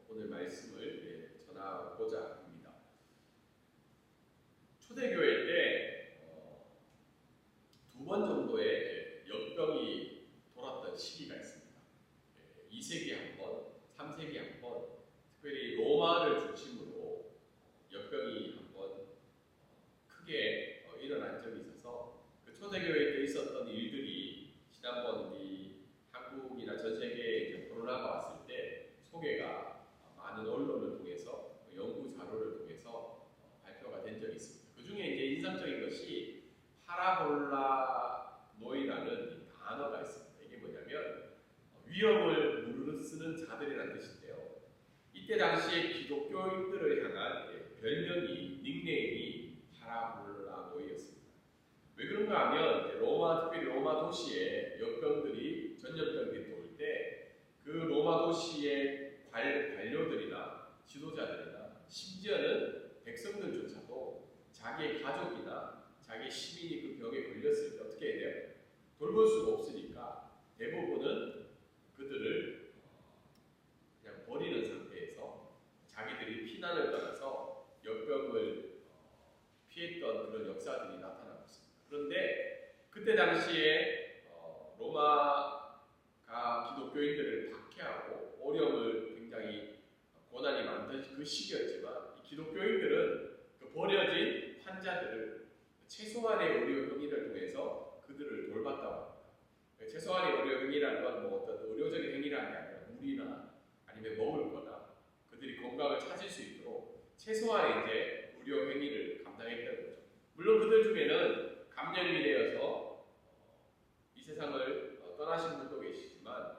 오늘 말씀을 전하고자 합니다. 초대교회 때 두 번 정도의 역병이 돌았던 시기가 있습니다. 2세기 한 번, 3세기 한 번, 특별히 로마를 중심으로 역병이 한 번 크게 일어난 적이 있어서 그 초대교회 때 있었던 일들이 지난번 이 한국이나 전 세계에 코로나가 왔을 때 소개가 많은 언론을 통해서 연구 자료를 통해서 발표가 된 적이 있습니다. 그 중에 이제 인상적인 것이 파라볼라노이라는 단어가 있습니다. 이게 뭐냐면 위험을 무릅쓰는 자들이라는 뜻인데요. 이때 당시에 기독교인들을 향한 별명이 닉네임이 파라볼라노이였습니다. 왜 그런가 하면 특별히 로마 도시에 역병들이 전염병들이 돌 때 그 로마 도시의 관료들이나 지도자들이나 심지어는 백성들조차도 자기의 가족이나 자기 시민이 그 병에 걸렸을 때 어떻게 해야 돼요? 돌볼 수가 없으니까 대부분은 그들을 그냥 버리는 상태에서 자기들이 피난을 떠나서 역병을 피했던 그런 역사들이 나타나고 있습니다. 그런데 그때 당시에 로마가 기독교인들을 박해하고 어려움을 굉장히 고난이 많던 그 시기였지만 이 기독교인들은 그 버려진 환자들을 최소한의 의료 행위를 통해서 그들을 돌봤다고 합니다. 최소한의 의료 행위라는 건 뭐 어떤 의료적인 행위라는 게 아니라 물이나 아니면 먹을 거나 그들이 건강을 찾을 수 있도록 최소한의 이제 의료 행위를 감당했다는 거죠. 물론 그들 중에는 감염이 되어서 이 세상을 떠나신 분도 계시지만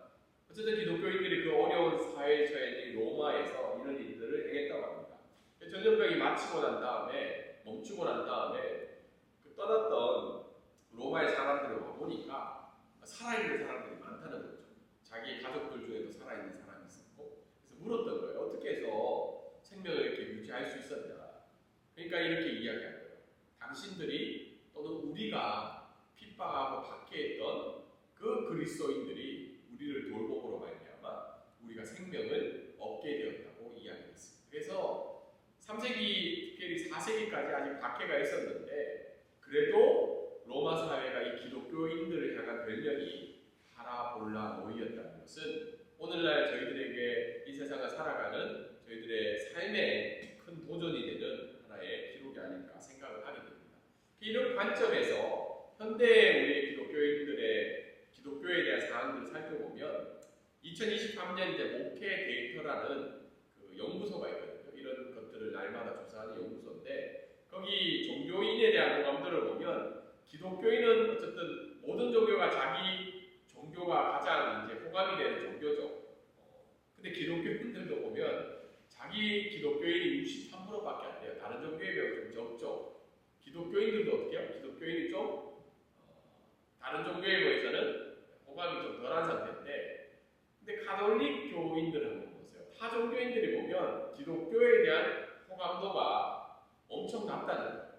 어쨌든 기독교인들이 그 어려운 사회에 처해진 로마에서 이런 일들을 행했다고 합니다. 전염병이 마치고 난 다음에 멈추고 난 다음에 그 떠났던 로마의 사람들을 와보니까 살아있는 사람들이 많다는 거죠. 자기 가족들 중에도 살아있는 사람이 있었고 그래서 물었던 거예요. 어떻게 해서 생명을 이렇게 유지할 수 있었냐. 그러니까 이렇게 이야기한 거예요. 당신들이 또는 우리가 핍박하고 박해했던 그 그리스도인들이 우리를 돌봄으로 말미암아 우리가 생명을 얻게 되었다고 이야기했습니다. 그래서 3세기 특별히 4세기까지 아직 박해가 있었는데 그래도 로마 사회가 이 기독교인들을 향한 별명이 파라볼라노이였다는 것은 오늘날 저희들에게 이 세상을 살아가는 저희들의 삶에 큰 도전이 되는 하나의 기록이 아닐까 생각을 하게 됩니다. 이런 관점에서 현대 우리 기독교에 대한 사항들을 살펴보면 2023년 이제 목회 데이터라는 그 연구소가 있거든요. 이런 것들을 날마다 조사하는 연구소인데 거기 종교인에 대한 호감들을 보면 기독교인은 어쨌든 모든 종교가 자기 종교가 가장 이제 호감이 되는 종교죠. 근데 기독교인들도 보면 자기 기독교인이 63%밖에 안 돼요. 다른 종교에 비하면 좀 적죠. 기독교인들도 어떻게 해요? 기독교인이 좀 다른 종교에 비해서는 호감이 좀 덜한 상태인데 근데 가톨릭 교인들 한번 보세요. 타 종교인들이 보면 기독교에 대한 호감도가 엄청 낮다는 거예요.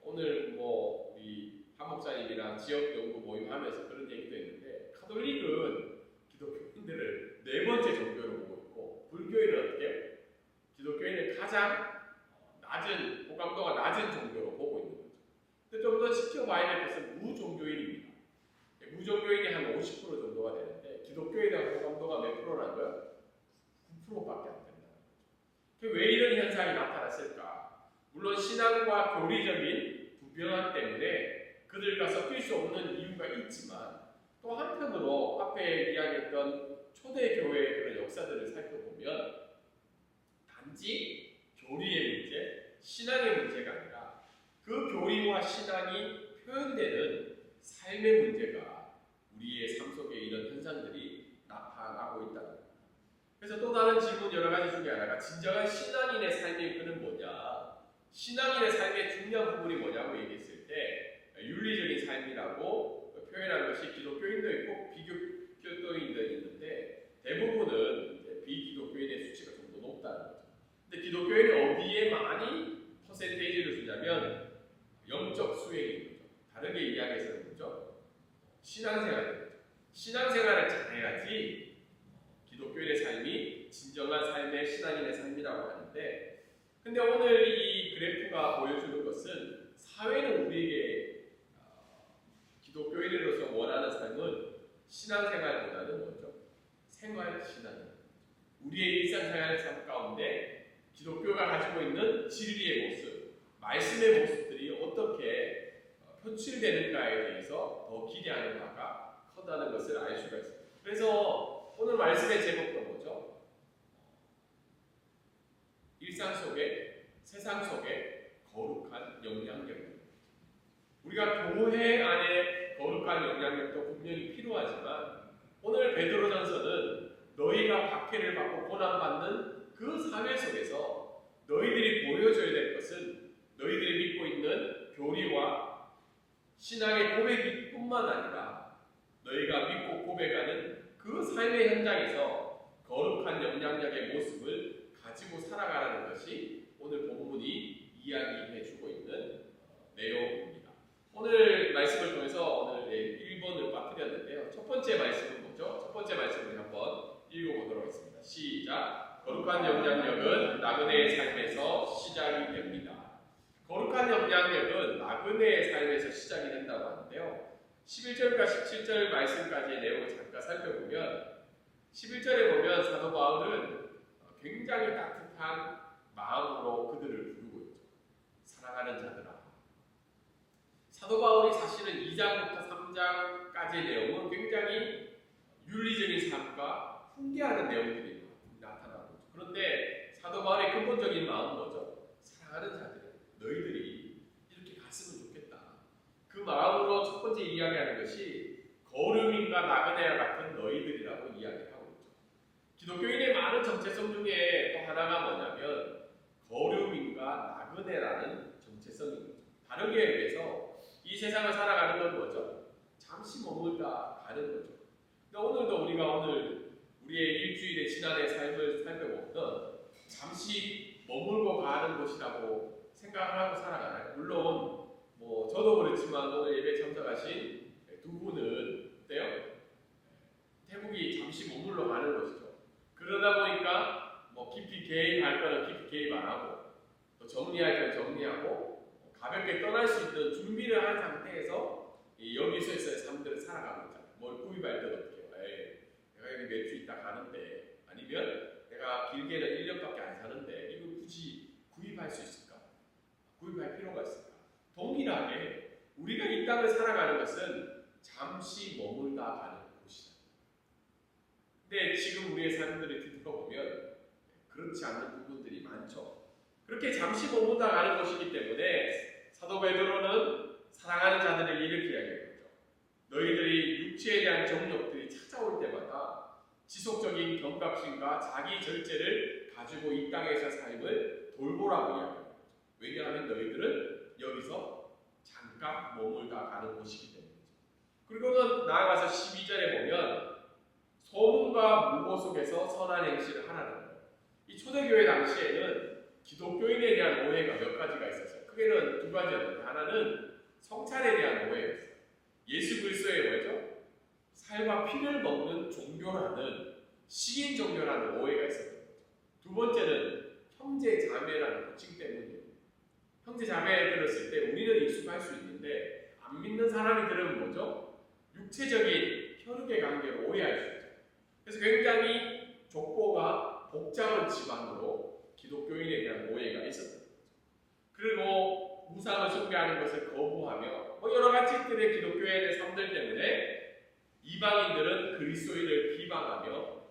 오늘 뭐 우리 한 목사님이랑 지역 연구 모임하면서 그런 얘기도 했는데 가톨릭은 기독교인들을 네 번째 종교로 보고 있고 불교인은 어떻게 해요? 기독교인을 가장 낮은 호감도가 낮은 종교로 보고 있는 거죠. 근데 좀 더 지켜봐야 될 것은 무종교인입니다. 무종교인이 한 50% 정도가 되는데 기독교에 대한 호감도가 몇 프로라는 거예요? 9%밖에 안 된다는 거죠. 왜 이런 현상이 나타났을까? 물론 신앙과 교리적인 불변화 때문에 그들과 섞일 수 없는 이유가 있지만 또 한편으로 앞에 이야기했던 초대교회의 그런 역사들을 살펴보면 단지 교리의 문제, 신앙의 문제가 아니라 그 교리와 신앙이 표현되는 삶의 문제가 우리의 삶 속에 이런 현상들이 나타나고 있다는 겁니다. 그래서 또 다른 질문 여러 가지 중에 하나가 진정한 신앙인의 삶의 이유는 뭐냐? 신앙인의 삶의 중요한 부분이 뭐냐고 얘기했을 때 윤리적인 삶이라고 표현한 것이 기독교인도 있고 비기독교인도 있는데 대부분은 이제 비기독교인의 수치가 좀 더 높다는 거죠. 근데 기독교인이 어디에 많이 퍼센테이지를 주냐면 영적 수행인 거죠. 다르게 이야기해서는 뭐죠? 신앙생활인 거죠. 신앙생활을 잘해야지 기독교인의 삶이 진정한 삶 뭐죠? 생활 신앙입니다. 우리의 일상생활 삶 가운데 기독교가 가지고 있는 진리의 모습, 말씀의 모습들이 어떻게 표출되는가에 대해서 더 기대하는 바가 커다는 것을 알 수가 있습니다. 그래서 오늘 말씀의 제목도 뭐죠? 일상 속에, 세상 속에 거룩한 영향력입니다. 우리가 교회 안에 거룩한 영향력도 분명히 필요하지만 오늘 베드로전서는 너희가 박해를 받고 고난받는 그 사회 속에서 너희들이 보여줘야 될 것은 너희들이 믿고 있는 교리와 신앙의 고백뿐만 아니라 너희가 믿고 고백하는 그 삶의 현장에서 거룩한 영향력의 모습을 가지고 살아가라는 것이 오늘 본문이 이야기해주고 있는 내용입니다. 오늘 말씀을 통해서 오늘 1번을 빠뜨렸는데요. 첫 번째 말씀은 뭐죠? 첫 번째 말씀을 한번 읽어보도록 하겠습니다. 시작! 거룩한 영향력은 나그네의 삶에서 시작이 됩니다. 거룩한 영향력은 나그네의 삶에서 시작이 된다고 하는데요. 11절과 17절 말씀까지의 내용을 잠깐 살펴보면 11절에 보면 사도 바울은 굉장히 따뜻한 마음으로 그들을 부르고 있죠. 사랑하는 자들아. 사도 바울이 사실은 2장부터 3장까지의 내용은 굉장히 윤리적인 삶과 훈계하는 내용들이 나타나고 있죠. 그런데 사도 바울의 근본적인 마음은 뭐죠? 사랑하는 자들, 너희들이 이렇게 갔으면 좋겠다. 그 마음으로 첫 번째 이야기하는 것이 거름인과 나그네와 같은 너희들이라고 이야기하고 있죠. 기독교인의 많은 정체성 중에 또 하나가 뭐냐면 거름인과 나그네라는 정체성입니다. 다르게 얘기해서 이 세상을 살아가는 건 뭐죠? 잠시 머물다 가는 거죠. 그러니까 오늘도 우리가 우리의 일주일의 지난해 삶을 살펴보면 잠시 머물고 가는 곳이라고 생각을 하고 살아가나요? 물론 저도 그렇지만 오늘 예배 참석하신 두 분은 어때요? 태국이 잠시 머물러 가는 것이죠. 그러다 보니까 깊이 개입할 거는 깊이 개입 안 하고 또 정리할 건 정리하고 가볍게 떠날 수 있는 준비를 한 상태에서 여기서의 삶들을 살아가고 있잖아요. 뭘 구입할 때 어떻게 해요? 내가 여기 몇 주 있다 가는데 아니면 내가 길게는 1년밖에 안 사는데 이걸 굳이 구입할 수 있을까? 구입할 필요가 있을까? 동일하게 우리가 이 땅을 살아가는 것은 잠시 머물다 가는 곳이다. 근데 지금 우리의 삶들을 뒤돌아보면 그렇지 않는 부분들이 많죠. 그렇게 잠시 머물다 가는 것이기 때문에 사도 베드로는 사랑하는 자들에게 이렇게 이야기하는 거죠. 너희들이 육체에 대한 정욕들이 찾아올 때마다 지속적인 경각심과 자기 절제를 가지고 이 땅에서 삶을 돌보라고 이야기합니다. 왜냐하면 너희들은 여기서 잠깐 머물다 가는 곳이기 때문이죠. 그리고는 나아가서 12절에 보면 소문과 무고 속에서 선한 행실을 하라는 거예요. 이 초대교회 당시에는 기독교인에 대한 오해가 몇 가지가 있었어요. 크게는 두 가지였는데 하나는 성찬에 대한 오해였어요. 예수 그리스도의 뭐죠? 살과 피를 먹는 종교라는 시인 종교라는 오해가 있었던 거죠. 두 번째는 형제 자매라는 호칭 때문이에요. 형제 자매 들었을 때 우리는 익숙할 수 있는데 안 믿는 사람이 들으면 뭐죠? 육체적인 혈육의 관계로 오해할 수 있죠. 그래서 굉장히 족보가 복잡한 집안으로 기독교인에 대한 오해가 있었던 거죠. 그리고 우상을 숭배하는 것을 거부하며 여러 가지들의 기독교인의 삶들 때문에 이방인들은 그리스도인을 비방하며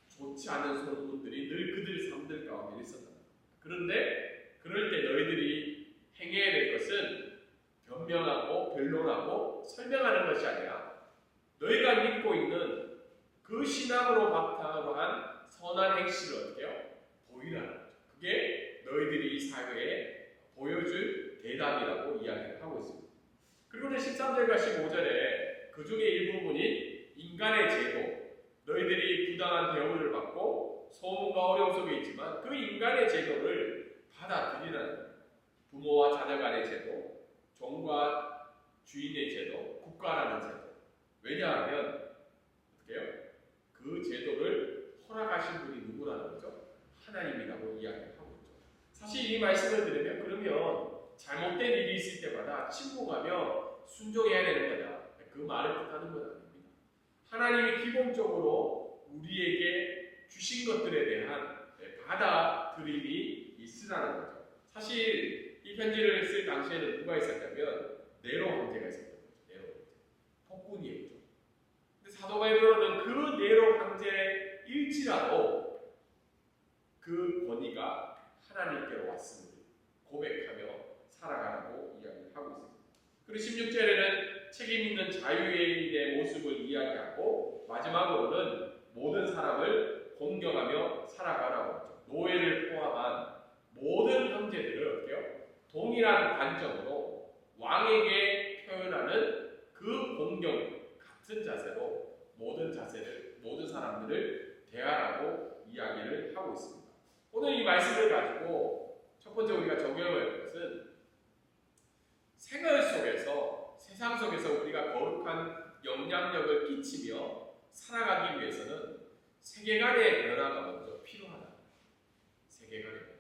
좋지 않은 소문들이 늘 그들 삶들 가운데 있었다. 그런데 그럴 때 너희들이 행해야 될 것은 변명하고 변론하고 설명하는 것이 아니라 너희가 믿고 있는 그 신앙으로 바탕으로 한 선한 행실을 어떻게 해요? 보이라는 거죠. 그게 너희들이 이 사회에 보여줄 대답이라고 이야기를 하고 있습니다. 그리고 13절과 15절에 그 중에 일부분인 인간의 제도, 너희들이 부당한 대우를 받고 소음과 어려움 속에 있지만 그 인간의 제도를 받아들이라는 거예요. 부모와 자녀 간의 제도, 종과 주인의 제도, 국가라는 제도. 왜냐하면 어떻게 해요? 그 제도를 허락하신 분이 누구라는 거죠? 하나님이라고 이야기하고 있죠. 사실 이 말씀을 들으면 그러면 잘못된 일이 있을 때마다 침묵하며 순종해야 되는 거냐? 그 말을 뜻하는 건 아닙니다. 하나님이 기본적으로 우리에게 주신 것들에 대한 받아들임이 있으라는 거죠. 사실 이 편지를 쓸 당시에는 누가 있었냐면 네로 황제가 있었던 거죠. 네로 황제. 폭군이었죠. 근데 사도 바울은 그 네로 황제일지라도 그 권위가 하나님께로 왔음을 고백하며 살아가라고 이야기를 하고 있습니다. 그리고 16절에는 책임 있는 자유인의 모습을 이야기하고 마지막으로는 모든 사람을 공경하며 살아가라고 하죠. 노예를 포함한 모든 형제들을 어때요? 동일한 관점으로 왕에게 표현하는 그 공경 같은 자세로 모든 사람들을 대하라고 이야기를 하고 있습니다. 오늘 이 말씀을 가지고 첫 번째 우리가 적용할 것은 생활 속에서 세상 속에서 우리가 거룩한 영향력을 끼치며 살아가기 위해서는 세계관의 변화가 먼저 필요하다. 세계관의 변화.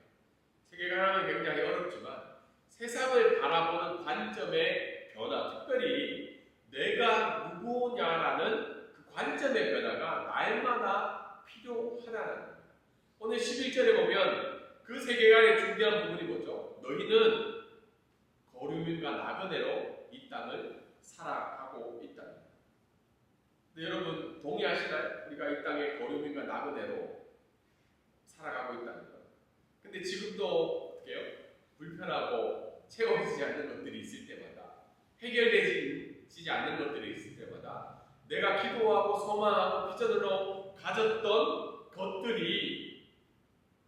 세계관은 굉장히 어렵지만 세상을 바라보는 관점의 변화, 특별히 내가 누구냐라는 그 관점의 변화가 날마다 필요하다는 겁니다. 오늘 11절에 보면 그 세계관의 중요한 부분이 뭐죠? 너희는 거류민과 나그네로 이 땅을 살아가고 있다는 겁니다. 근데 여러분 동의하시나요? 우리가 이 땅에 거류민과 나그네로 살아가고 있다는 것. 근데 지금도 어떻게 해요? 불편하고 채워지지 않는 것들이 있을 때마다, 해결되지 않는 것들이 있을 때마다 내가 기도하고 소망하고 비전으로 가졌던 것들이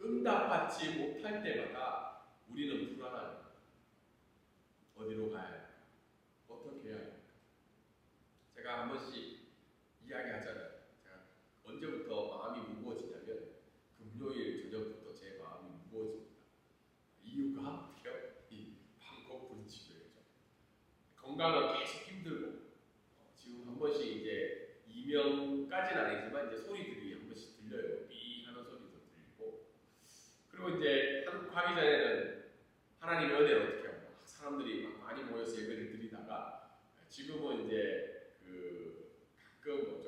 응답받지 못할 때마다 우리는 불안합니다. 어디로 가야 할까? 어떻게 해야 할까? 제가 한 번씩 이야기하잖아요. 제가 언제부터 마음이 무거워지냐면 금요일 저녁부터 제 마음이 무거워집니다. 이유가 이 방콕 분지교회죠. 건강은 계속 힘들고 지금 한 번씩 이제 이명까지는 아니지만 이제 소리들이 한 번씩 들려요. 삐 하는 소리도 들리고, 그리고 이제 한국 가기 전에는 하나님의 은혜를 어떻게 하고 사람들이 막 많이 모여서 예배를 드리다가 지금은 이제 가끔 뭐죠?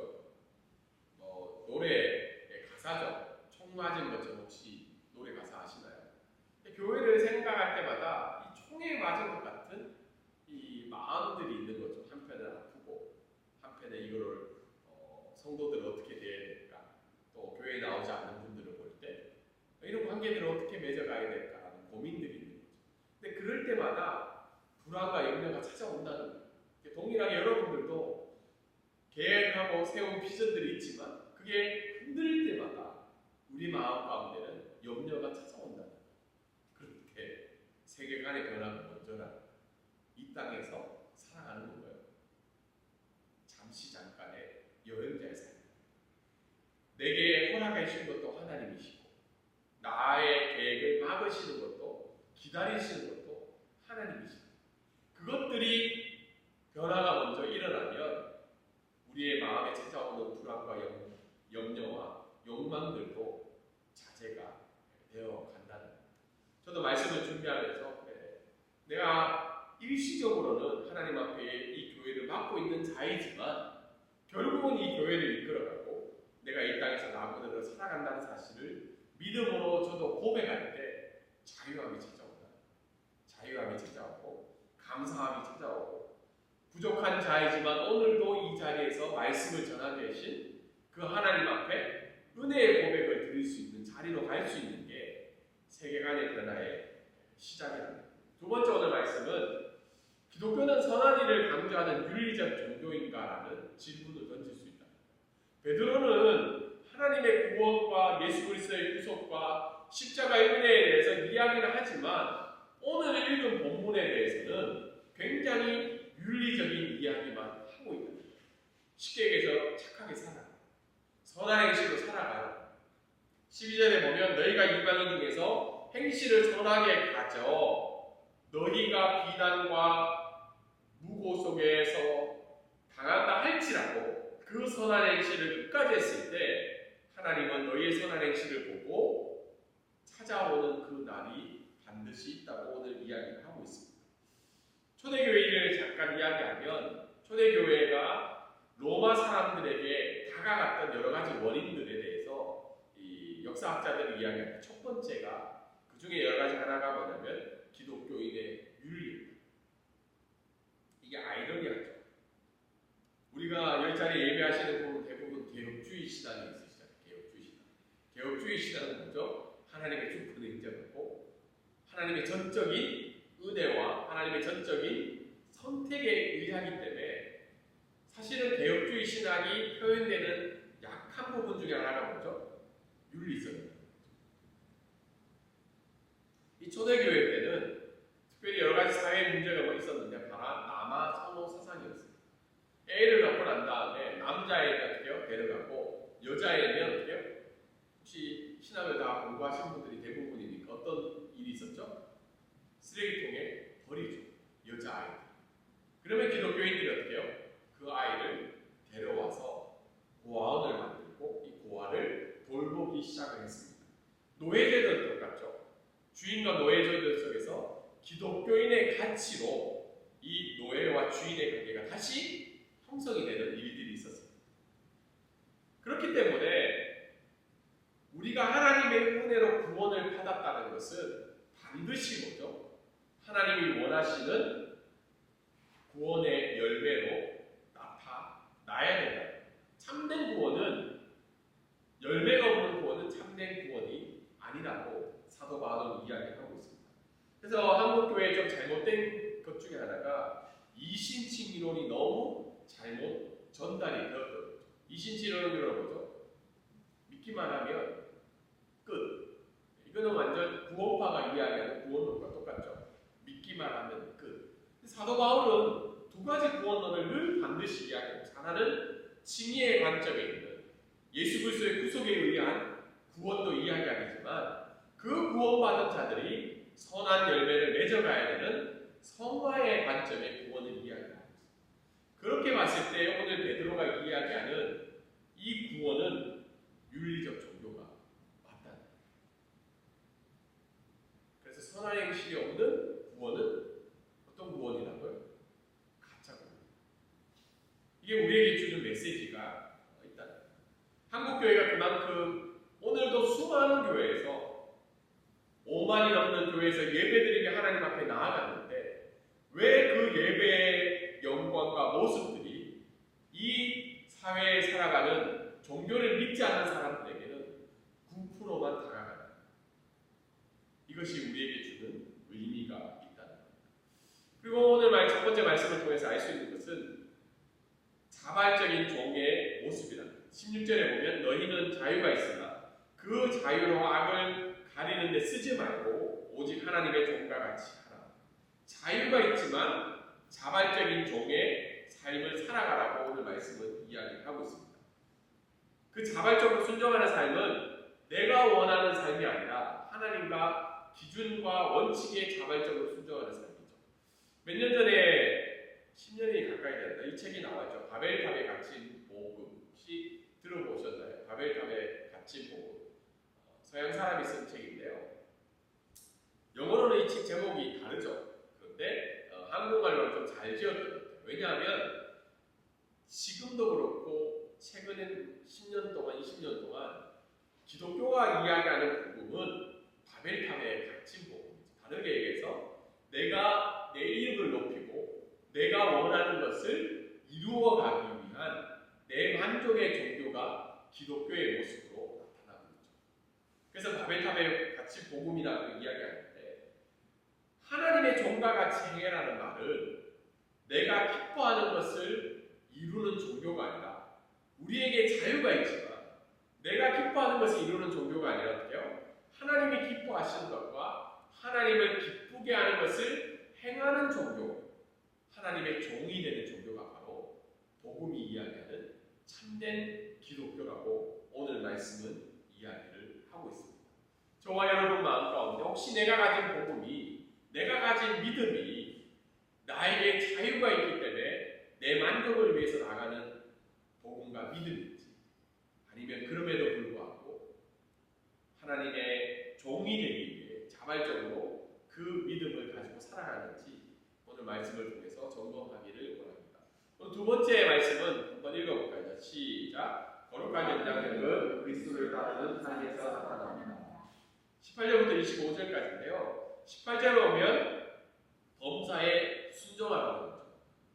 노래의 가사죠. 총 맞은 것처럼 혹시 노래 가사 아시나요? 교회를 생각할 때마다 이 총에 맞은 것 같은 이 마음들이 있는 거죠. 한편은 아프고 한편에 이거를 성도들 어떻게 대해야 될까? 또 교회에 나오지 않는 분들을 볼 때 이런 관계들을 어떻게 맺어가야 될까 하는 고민들이 있는 거죠. 근데 그럴 때마다 불안과 염려가 찾아온다는 거예요. 동일하게 여러분들도 계획하고 세운 비전들이 있지만 그게 흔들릴 때마다 우리 마음 가운데는 염려가 찾아온다는 거예요. 그렇게 세계관의 변화가 먼저라 이 땅에서 살아가는 거예요. 잠깐의 여행자의 삶. 내게 허락해 주신 것도 하나님이시고 나의 계획을 막으시는 것도 기다리시는 것도 하나님이시고, 그것들이 변화가 먼저 일어나면 우리의 마음에 찾아오는 불안과 염려와 욕망들도 자제가 되어 간다는 겁니다. 저도 말씀을 준비하면서 내가 일시적으로는 하나님 앞에 이 교회를 맡고 있는 자이지만 결국은 이 교회를 이끌어가고 내가 이 땅에서 나그네로 살아간다는 사실을 믿음으로 저도 고백할 때 자유함이 찾아온다. 자유함이 찾아오고 감사함이 찾아오고, 부족한 자이지만 오늘도 이 자리에서 말씀을 전하게 하신 그 하나님 앞에 은혜의 고백을 드릴 수 있는 자리로 갈 수 있는 게 세계관의 변화의 시작입니다. 두 번째 오늘 말씀은 기독교는 선한 일을 강조하는 윤리적 종교인가라는 질문을 던질 수 있다. 베드로는 하나님의 구원과 예수 그리스도의 구속과 십자가의 은혜에 대해서 이야기를 하지만 오늘 읽은 본문에 대해서는 굉장히 윤리적인 이야기만 하고 있다. 쉽게 얘기해서 착하게 살아, 선한 행실로 살아가라. 12절에 보면 너희가 이방인 중에서 행실을 선하게 가져 너희가 비난과 무고 속에서 당한다 할지라도 그 선한 행실을 끝까지 했을 때 하나님은 너희의 선한 행실을 보고 찾아오는 그 날이 반드시 있다고 오늘 이야기를 하고 있습니다. 초대교회 일을 잠깐 이야기하면 초대교회가 로마 사람들에게 다가갔던 여러 가지 원인들에 대해서 이 역사학자들이 이야기하는 첫 번째가 그 중에 여러 가지 하나가 뭐냐면 기독교인의 윤리. 이게 아이러니하죠. 우리가 열 자리 예배하시는 분은 대부분 개혁주의 신앙이 있으시잖아요. 개혁주의 신앙. 개혁주의 신앙은 뭐죠? 하나님의 주권을 인정하고 하나님의 전적인 은혜와 하나님의 전적인 선택에 의하기 때문에 사실은 개혁주의 신학이 표현되는 약한 부분 중에 하나가 뭐죠? 윤리성입니다. 이 초대교회 때는 특별히 여러 가지 사회 문제가 뭐 있었는데 바로 남아 선호 사상이었습니다. 애를 낳고 난 다음에 남자애는 어떻게 해요? 데려가고 여자애는 어떻게 해요? 혹시 신학을 다 공부하신 분들이 대부분이니까 어떤 일이 있었죠? 쓰레기통에 버리죠. 여자아이들. 그러면 기독교인들이 어떻게 해요? 그 아이를 데려와서 고아원을 만들고 이 고아를 돌보기 시작을 했습니다. 노예제도 똑같죠. 주인과 노예제도 속에서 기독교인의 가치로 이 노예와 주인의 관계가 다시 형성이 되는 일들이 있었습니다. 그렇기 때문에 우리가 하나님의 은혜로 구원을 받았다는 것은 반드시 뭐죠? 하나님이 원하시는 구원의 열매로 나타나야 된다. 참된 구원은 열매가 없는 구원은 참된 구원이 아니라고 사도 바울은 이야기하고 있습니다. 그래서 한국 교회에 좀 잘못된 것 중에 하나가 이신칭 이론이 너무 잘못 전달이 되었던 거죠. 이신칭 이론은 뭐죠? 믿기만 하면 끝. 이거는 완전 구원파가 이야기하는 구원론과 똑같죠. 믿기만 하면 끝. 사도 바울은 두 가지 구원론을 늘 반드시 이야기합니다. 하나는 칭의의 관점에 있는 예수 그리스도의 구속에 의한 구원도 이야기하지만 그 구원받은 자들이 선한 열매를 맺어가야 되는 성화의 관점의 구원을 이야기합니다. 그렇게 봤을 때 오늘 베드로가 이야기하는 이 구원은 윤리적 종교가 맞다. 그래서 선한 행실이 없는 구원은 어떤 구원이라고요? 가짜 구원. 이게 우리에게 주는 메시지가 있다. 한국 교회가 그만큼 오늘도 수많은 교회에서 5만이 넘는 교회에서 예배드리게 하나님 앞에 나아갔는데 왜 그 예배의 영광과 모습들이 이 사회에 살아가는 종교를 믿지 않는 사람들에게는 9%만 다가가는 이것이 우리에게 주는 의미가 있다는 겁니다. 그리고 오늘 첫 번째 말씀을 통해서 알 수 있는 것은 자발적인 종의 모습이다. 16절에 보면 너희는 자유가 있으나 그 자유로 악을 가리는 데 쓰지 말고 오직 하나님의 종과 같이 하라. 자유가 있지만 자발적인 종의 삶을 살아가라고 오늘 말씀은 이야기하고 있습니다. 그 자발적으로 순종하는 삶은 내가 원하는 삶이 아니라 하나님과 기준과 원칙에 자발적으로 순종하는 삶이죠. 몇 년 전에 10년이 가까이 됐다. 이 책이 나왔죠. 바벨탑에 갇힌 복음. 혹시 들어보셨나요? 바벨탑에 갇힌 복음. 서양 사람이 쓴 책인데요. 영어로는 이 책 제목이 다르죠. 그런데 한국말로는 좀 잘 지었던 것 같아요. 왜냐하면 지금도 그렇고 최근 10년 동안, 20년 동안 기독교가 이야기하는 복음은 바벨탑에 갇힌 복음이죠. 다르게 얘기해서 내가 내 이름을 높이고 내가 원하는 것을 이루어가기 위한 내 만족의 종교가 기독교의 모습으로 나타나고 있죠. 그래서 바벨탑에 갇힌 복음이라고 이야기하는데 하나님의 종과 같이 행해라는 말은 내가 기뻐하는 것을 이루는 종교가 아니라 우리에게 자유가 있지만 내가 기뻐하는 것을 이루는 종교가 아니라 어때요? 하나님이 기뻐하시는 것과 하나님을 기쁘게 하는 것을 행하는 종교, 하나님의 종이 되는 종교가 바로 복음이 이야기하는 참된 기독교라고 오늘 말씀은 이야기를 하고 있습니다. 저와 여러분 마음 가운데 혹시 내가 가진 복음이, 내가 가진 믿음이 나에게 자유가 있기 때문에 내 만족을 위해서 나가는 복음과 믿음인지, 아니면 그럼에도 불구하고 하나님의 종이 되기 위해 자발적으로 그 믿음을 가지고 살아가는지 오늘 말씀을 통해서 점검하기를 원합니다. 오늘 두 번째 말씀은 한번 한번 읽어볼까요? 시작. 거룩한 연장력은 그리스도를 따르는 삶에서 나타납니다. 18절부터 25절까지인데요. 18절에 오면 범사에 순종하라고 하죠.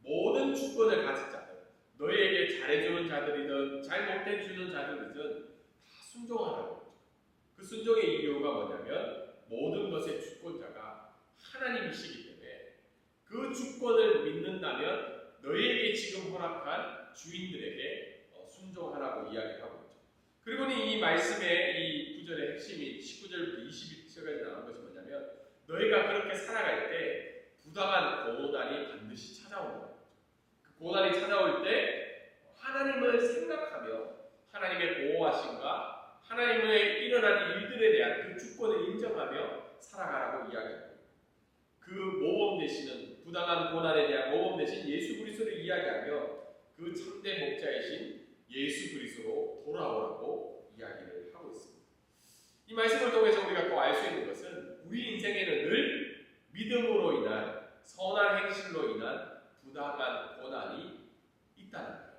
모든 주권을 가진 자들, 너희에게 잘해주는 자들이든 잘못해주는 자들이든 다 순종하라고 하죠. 그 순종의 이유가 뭐냐면 모든 것의 주권자가 하나님이시기 때문에 그 주권을 믿는다면 너희에게 지금 허락한 주인들에게 순종하라고 이야기하고 있죠. 그리고 이 말씀의 이 구절의 핵심이 19절부터 22절까지 나온 것이 뭐냐면 너희가 그렇게 살아갈 때 부당한 고난이 반드시 찾아온다는 거죠. 그 고난이 찾아올 때 하나님을 생각하며 하나님의 보호하심과 하나님의 일어난 일들에 대한 그 주권을 인정하며 살아가라고 이야기합니다. 그 모범 되시는 부당한 고난에 대한 모범 되신 예수 그리스도를 이야기하며 그 참된 목자이신 예수 그리스도로 돌아오라고 이야기를 하고 있습니다. 이 말씀을 통해서 우리가 또 알 수 있는 것은 우리 인생에는 늘 믿음으로 인한 선한 행실로 인한 부당한 고난이 있다는 거예요.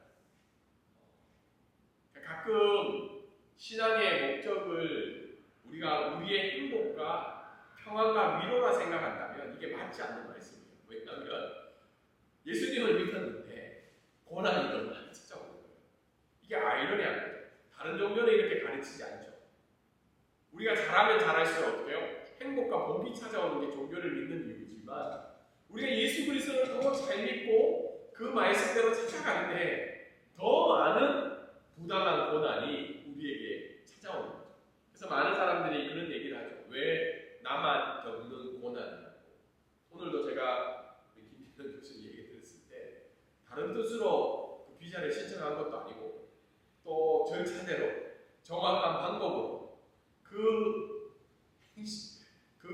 가끔 신앙의 목적을 우리가 우리의 행복과 평안과 위로라 생각한다면 이게 맞지 않는 말씀이에요. 왜냐하면 예수님을 믿었는데 고난이 너무 많이 찾아오는 거예요. 이게 아이러니한 거죠. 다른 종교는 이렇게 가르치지 않죠. 우리가 잘하면 잘할수록 어때요? 행복과 복이 찾아오는 게 종교를 믿는 이유지만 우리가 예수 그리스도를 더 잘 믿고 그 말씀대로 찾아가는데 더 많은 부당한 고난이 우리에게 찾아오는 거죠. 그래서 많은 사람들이 그런 얘기를 하죠. 왜 나만 겪는 고난이냐고. 오늘도 제가 김필현 교수님 얘기 들었을 때 다른 뜻으로 그 비자를 신청한 것도 아니고 또 절차대로 정확한 방법으로 그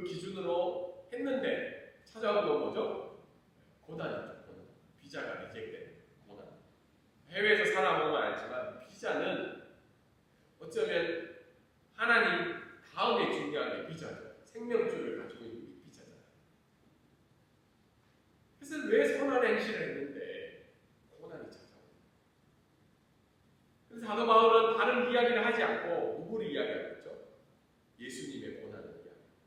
기준으로 했는데 찾아온 건 뭐죠? 고난이죠. 고난. 비자가 리젝된 고난. 해외에서 살아보면 알지만 비자는 어쩌면 하나님 다음에 중요한 게 비자죠. 생명줄을 가지고 있는 게 비자잖아요. 그래서 왜 선한 행실을 했는데 고난이 찾아오는 거예요. 그래서 사도 바울은 다른 이야기를 하지 않고 누구를 이야기하고 있죠? 예수님의 고난을 이야기하고 있죠.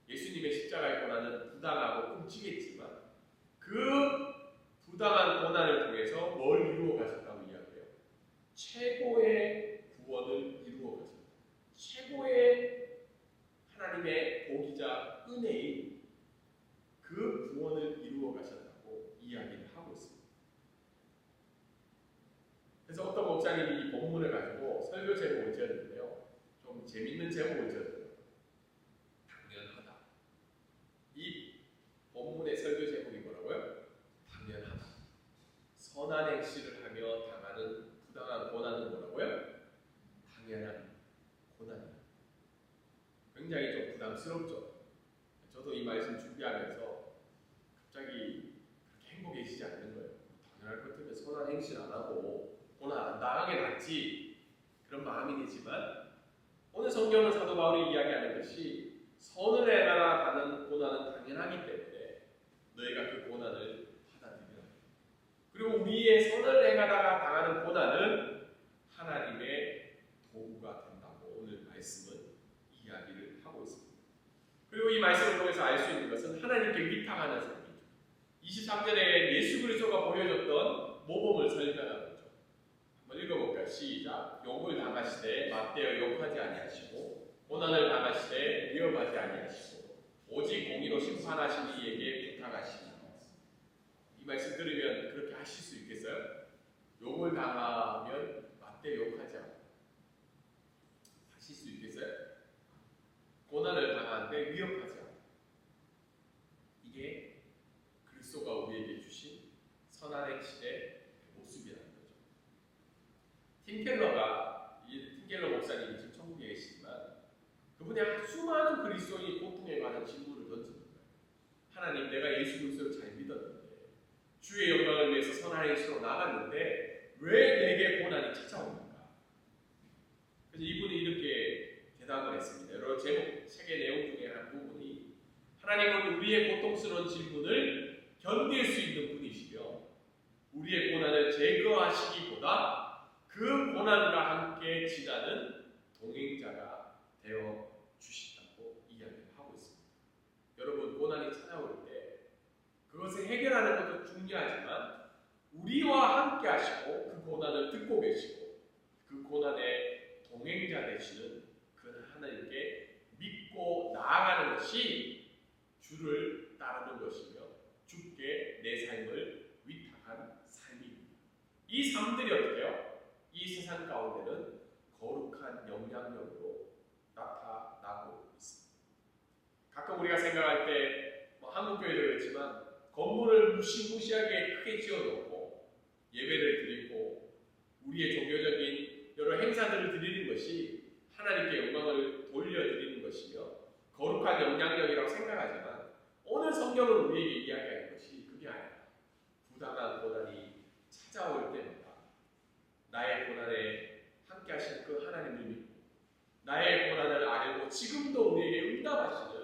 예수님의 십자가의 고난은 부당하고 끔찍했지만 그 부당한 고난을 통해서 뭘 이루어 가셨다고 이야기해요? 최고의 구원을 이루어 가셨다. 최고의 하나님의 복이자 은혜인 그 구원을 이루어 가셨다고 이야기를 하고 있습니다. 그래서 어떤 목사님이 이 본문을 가지고 설교 제목을 지었는데요. 좀 재밌는 제목을 지었어요. 당연하다. 이 본문의 설교 제목이 뭐라고요? 당연하다. 선한 행실을 하며 당하는 부당한 고난은 뭐라고요? 당연한 고난이다. 굉장히 좀 부담스럽죠. 저도 이 말씀 준비하면서 갑자기 그렇게 행복해지지 않는 거예요. 당연할 것 같으면 선한 행실 안 하고 고난 안 당하게 낫지 그런 마음이 되지만 오늘 성경은 사도 바울이 이야기하는 것이 선을 행하라 가는 고난은 당연하기 때문에 너희가 그 고난을 받아들여야 해. 그리고 우리의 선을 행하다가 당하는 고난은 하나님의 도구가 된다고 오늘 말씀은 이야기를 하고 있습니다. 그리고 이 말씀을 통해서 알 수 있는 것은 하나님께 위탁하는 삶이죠. 23절에 예수 그리스도가 보여줬던 모범을 설명하고 있죠. 한번 읽어볼까요? 시작. 욕을 당하시되 맞대어 욕하지 아니하시고 고난을 당하시되 위협하지 아니하시고 오직 공의로 심판하신 이에게 부탁하시니. 이 말씀 들으면 그렇게 하실 수 있겠어요? 욕을 당하면 맞대어 욕하지 않고 하실 수 있겠어요? 고난을 당하는데 위협하지 않고. 이게 그리스도가 우리에게 주신 선한 행실의 모습이라는 거죠. 팀켈러 목사님이 지금 천국에 계시지만 그분이 수많은 그리스도인이 고통에 관한 질문을 던지는 거예요. 하나님, 내가 예수 그리스도를 잘 믿었는데 주의 영광을 위해서 선한 행실로 나갔는데 왜 내게 고난이 찾아옵니까? 그래서 이분이 이렇게 대답을 했습니다. 여러분 책의 내용 중에 한 부분이 하나님은 우리의 고통스러운 질문을 견딜 수 있는 분이시며 우리 우리의 고난을 제거하시기보다 그 고난과 함께 지나는 동행자가 되어 주신다고 이야기를 하고 있습니다. 여러분, 고난이 찾아올 때 그것을 해결하는 것도 중요하지만 우리와 함께 하시고 그 고난을 듣고 계시고 그 고난의 동행자 되시는 그 하나님께 믿고 나아가는 것이 주를 따르는 것이며 주께 내 삶을 위탁한 삶입니다. 이 삶들이 어떻게요? 이 세상 가운데는 거룩한 영향력으로 나타나고 있습니다. 가끔 우리가 생각할 때 한국교회도 그렇지만 건물을 무시무시하게 크게 지어놓고 예배를 드리고 우리의 종교적인 여러 행사들을 드리는 것이 하나님께 영광을 돌려드리는 것이며 거룩한 영향력이라고 생각하지만 오늘 성경은 우리에게 이야기하는 것이 그게 아니라 부당한 고난이 찾아올 때마다 나의 고난에 함께 하시는 그 하나님을 믿고 나의 고난을 알고 지금도 우리에게 응답하시는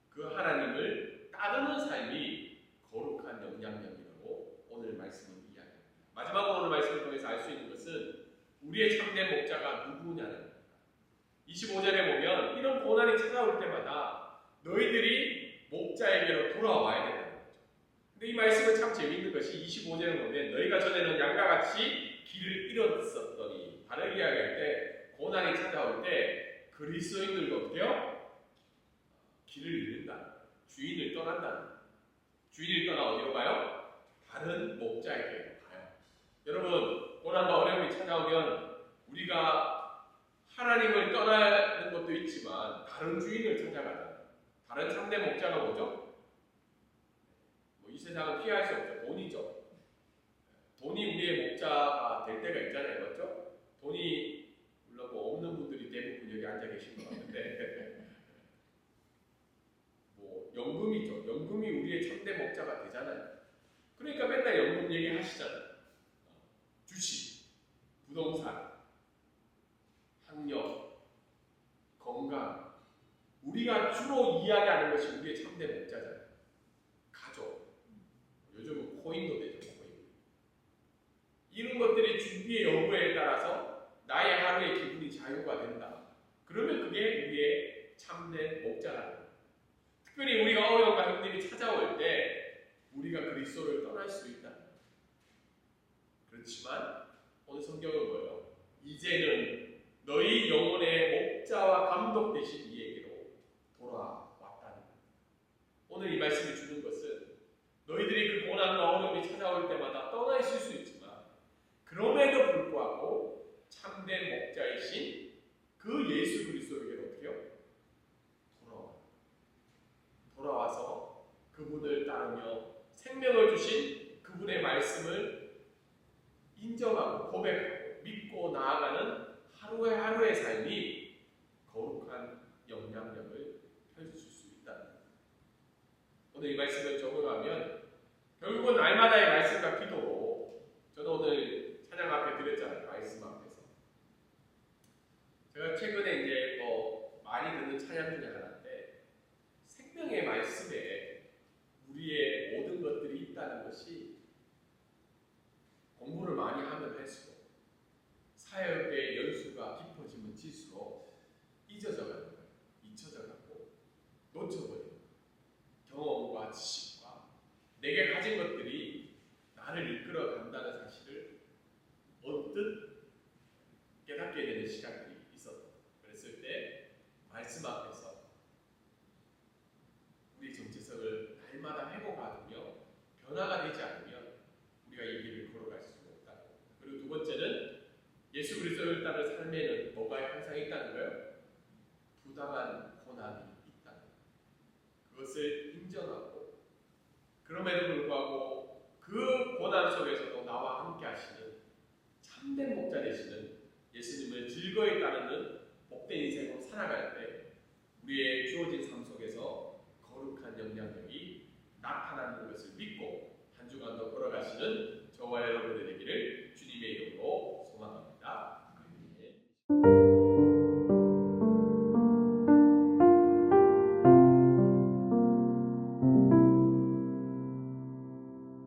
그 하나님을 따르는 삶이 거룩한 영향력이라고 오늘 말씀은 이야기합니다. 마지막으로 오늘 말씀을 통해서 알 수 있는 것은 우리의 참된 목자가 누구냐는 겁니다. 25절에 보면 이런 고난이 찾아올 때마다 너희들이 목자에게로 돌아와야 된다는 거죠. 근데 이 말씀은 참 재미있는 것이 25절에 보면 너희가 전에는 양과 같이 길을 잃었었더니 다르게 이야기할 때 고난이 찾아올 때 그리스도인들도 어때요? 길을 잃는다. 주인을 떠난다. 주인을 떠나 어디로 가요? 다른 목자에게 가요. 여러분, 고난과 어려움이 찾아오면 우리가 하나님을 떠나는 것도 있지만 다른 주인을 찾아가다. 다른 참된 목자가 뭐죠? 이 세상은 피할 수 없죠. 돈이죠. 돈이 우리의 목자가 될 때가 있잖아요. 맞죠? 돈이 물론 뭐 없는 분들이 대부분 여기 앉아 계신 것 같은데 연금이죠. 연금이 우리의 참된 목자가 되잖아요. 그러니까 맨날 연금 얘기하시잖아요. 주식, 부동산, 학력, 건강. 우리가 주로 이야기하는 것이 우리의 참된 목자잖아요. 가족. 요즘은 코인도 되죠. 코인. 이런 것들이 준비의 여부에 따라서 나의 하루의 기분이 자유가 된다. 그러면 그게 우리의 참된 목자라는 거예요. 특별히 우리가 어려움과 힘듦이 찾아올 때 우리가 그리스도를 떠날 수 있다. 그렇지만 오늘 성경은 뭐예요? 이제는 너희 영혼의 목자와 감독 되신 이에게로 돌아왔다는 거예요. 오늘 이 말씀이 주는 것은 너희들이 그 고난과 어려움이 찾아올 때마다 떠나 있을 수 있지만 그럼에도 불구하고 참된 목자이신 그 예수 그리스도에게로 어떻게요? 돌아와서 그분을 따르며 생명을 주신 그분의 말씀을 인정하고 고백하고 믿고 나아가는 하루의 삶이 거룩한 영향력을 펼칠 수 있다는 겁니다. 오늘 이 말씀을 적용하면 결국은 날마다의 말씀과 기도로 저는 오늘 찬양 앞에 드렸잖아요. 말씀 앞에서 제가 최근에 이제 많이 듣는 찬양 중에 하나인데 생명의 말씀에 우리의 모든 것들이 있다는 것이 공부를 많이 하면 할수록 사역의 연수가 깊어지면 질수록 잊어져 가는 거예요. 잊혀져 가고 놓쳐버리는 거예요. 경험과 지식과 내게 가진 것들이 나를 이끌어 간다는 사실을 언뜻 깨닫게 되는 시간들이 있었던 거예요. 그랬을 때 말씀 앞에서 우리 정체성을 날마다 회복하며 변화가 되지 않으면 우리가 이 길을 걸어갈 수 없다. 그리고 두 번째는 예수 그리스도를 따른 삶에는 뭐가 항상 있다는 거예요? 부당한 고난이 있다는 거예요. 그것을 인정하고 그럼에도 불구하고 그 고난 속에서도 나와 함께 하시는 참된 목자 되시는 예수님을 즐거이 따르는 복된 인생으로 살아갈 때 우리의 주어진 삶 속에서 거룩한 영향력이 나타나는 것을 믿고 한 주간도 걸어가시는